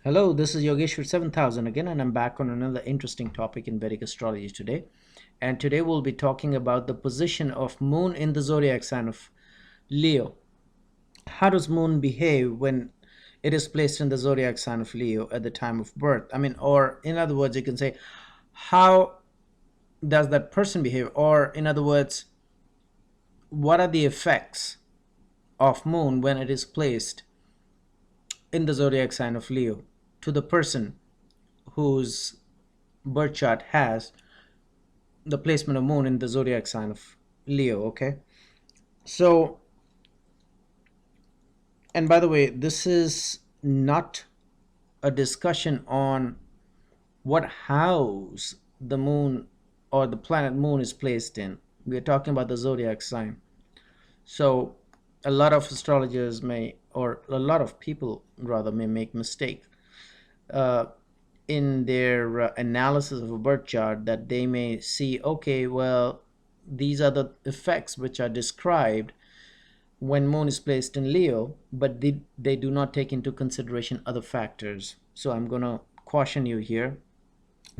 Hello, this is Yogeshwar 7000 again, and I'm back on another interesting topic in Vedic astrology today. And today we'll be talking about the position of Moon in the zodiac sign of Leo. How does Moon behave when it is placed in the zodiac sign of Leo at the time of birth? Or in other words, you can say, how does that person behave? Or in other words, what are the effects of Moon when it is placed in the zodiac sign of Leo to the person whose birth chart has the placement of moon in the zodiac sign of Leo. Okay, so, and by the way, this is not a discussion on what house the moon or the planet moon is placed in. We are talking about the zodiac sign. So a lot of astrologers may, or a lot of people rather, may make mistake uh, in their analysis of a birth chart, that they may see, okay, well, these are the effects which are described when moon is placed in Leo, but they do not take into consideration other factors. So I'm going to caution you here.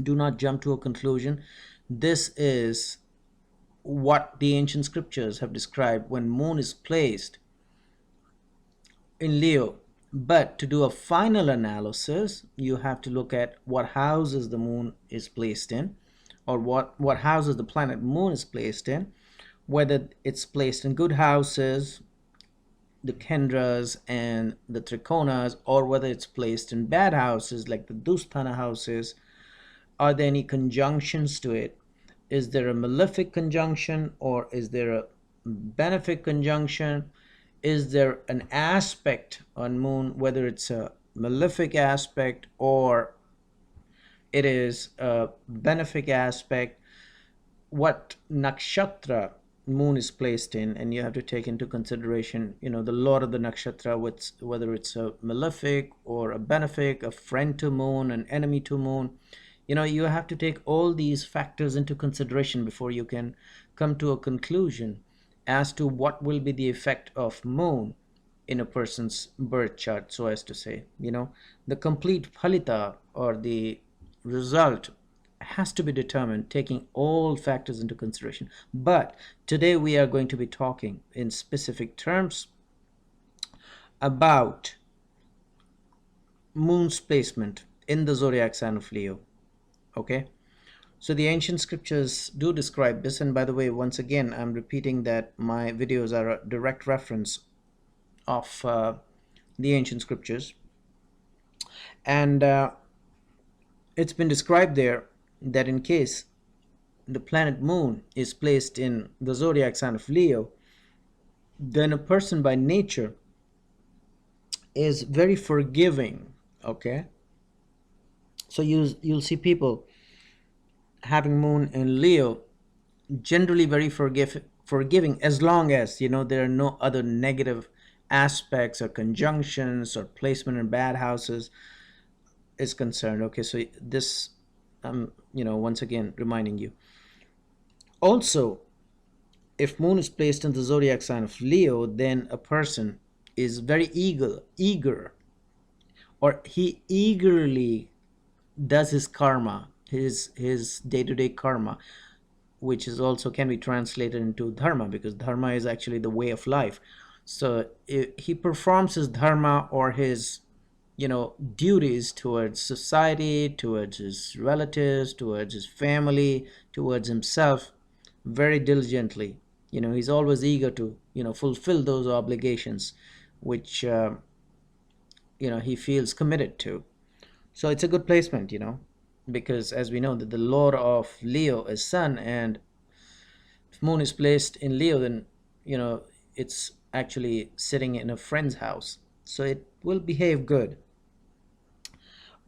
Do not jump to a conclusion. This is what the ancient scriptures have described when moon is placed in Leo. But to do a final analysis, you have to look at what houses the moon is placed in, or what houses the planet moon is placed in, whether it's placed in good houses, the Kendras and the Trikonas, or whether it's placed in bad houses like the Dusthana houses. Are there any conjunctions to it? Is there a malefic conjunction or is there a benefic conjunction? Is there an aspect on moon, whether it's a malefic aspect or it is a benefic aspect? What nakshatra moon is placed in, and you have to take into consideration, the lord of the nakshatra, whether it's a malefic or a benefic, a friend to moon, an enemy to moon. You have to take all these factors into consideration before you can come to a conclusion as to what will be the effect of moon in a person's birth chart, so as to say. The complete phalita, or the result, has to be determined taking all factors into consideration. But today we are going to be talking in specific terms about moon's placement in the zodiac sign of Leo. Okay, so the ancient scriptures do describe this, and by the way, once again, I'm repeating that my videos are a direct reference of the ancient scriptures, and it's been described there that in case the planet moon is placed in the zodiac sign of Leo, then a person by nature is very forgiving. Okay, so you'll see people having moon in Leo generally very forgiving, as long as there are no other negative aspects or conjunctions or placement in bad houses is concerned. Okay, so this, once again reminding you. Also, if moon is placed in the zodiac sign of Leo, then a person is very eager, or he eagerly does his karma, his day-to-day karma, which is also can be translated into dharma, because dharma is actually the way of life. So he performs his dharma, or his duties towards society, towards his relatives, towards his family, towards himself, very diligently. He's always eager to fulfill those obligations which he feels committed to. So it's a good placement, because as we know that the lord of Leo is sun, and if moon is placed in Leo, then it's actually sitting in a friend's house, so it will behave good.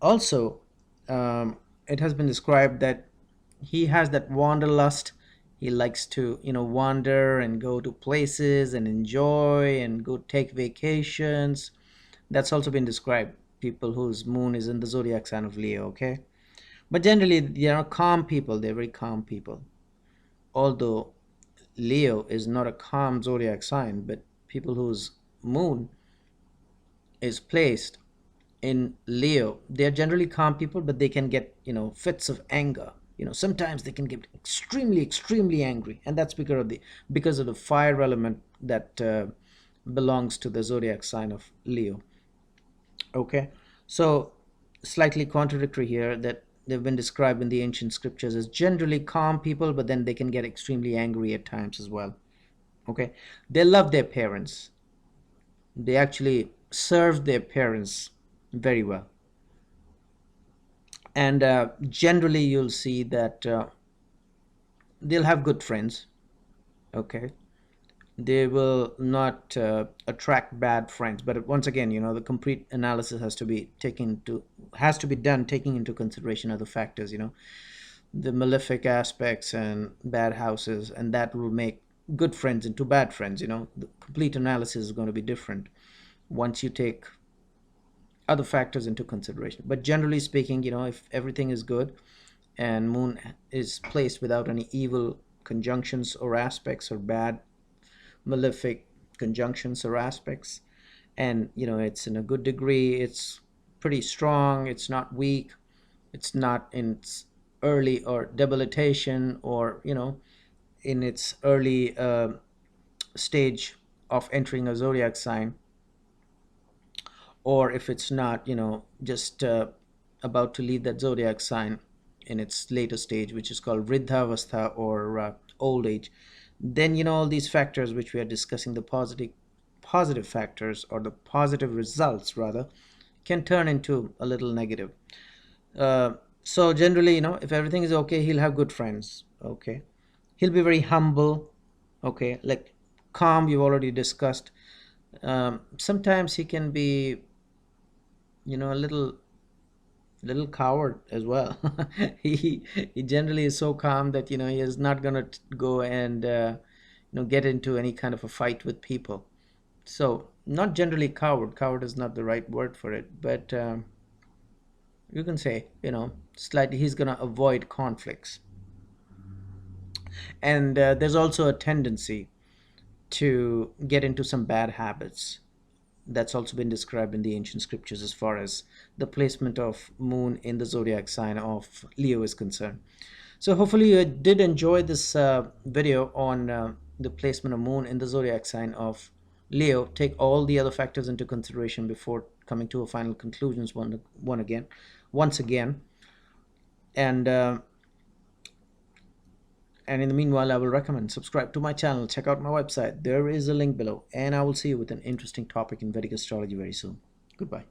Also, it has been described that he has that wanderlust. He likes to wander and go to places and enjoy and go take vacations. That's also been described, people whose moon is in the zodiac sign of Leo. Okay, but generally they are calm people. They're very calm people, although Leo is not a calm zodiac sign. But people whose moon is placed in Leo, they are generally calm people, but they can get, fits of anger. Sometimes they can get extremely, extremely angry, and that's because of the fire element that belongs to the zodiac sign of Leo. Okay, so slightly contradictory here, that they've been described in the ancient scriptures as generally calm people, but then they can get extremely angry at times as well. Okay, they love their parents. They actually serve their parents very well, and generally you'll see that they'll have good friends. Okay, they will not attract bad friends, but once again, the complete analysis has to be done taking into consideration other factors, the malefic aspects and bad houses, and that will make good friends into bad friends. The complete analysis is going to be different once you take other factors into consideration. But generally speaking, if everything is good and moon is placed without any evil conjunctions or aspects or bad malefic conjunctions or aspects, and it's in a good degree, it's pretty strong, it's not weak, it's not in its early or debilitation, or in its early stage of entering a zodiac sign, or if it's not, just about to leave that zodiac sign in its later stage, which is called Vridhavastha, or old age, then all these factors which we are discussing, the positive factors, or the positive results rather, can turn into a little negative. Uh, so generally, if everything is okay, he'll have good friends. Okay, he'll be very humble. Okay, like calm, you've already discussed. Sometimes he can be, a little coward as well. He generally is so calm that he is not gonna go and get into any kind of a fight with people. So not generally coward. Coward is not the right word for it, but you can say, slightly he's gonna avoid conflicts. And there's also a tendency to get into some bad habits. That's also been described in the ancient scriptures as far as the placement of moon in the zodiac sign of Leo is concerned. So hopefully you did enjoy this video on the placement of moon in the zodiac sign of Leo. Take all the other factors into consideration before coming to a final conclusions once again. And and in the meanwhile, I will recommend subscribe to my channel, check out my website. There is a link below, and I will see you with an interesting topic in Vedic astrology very soon. Goodbye.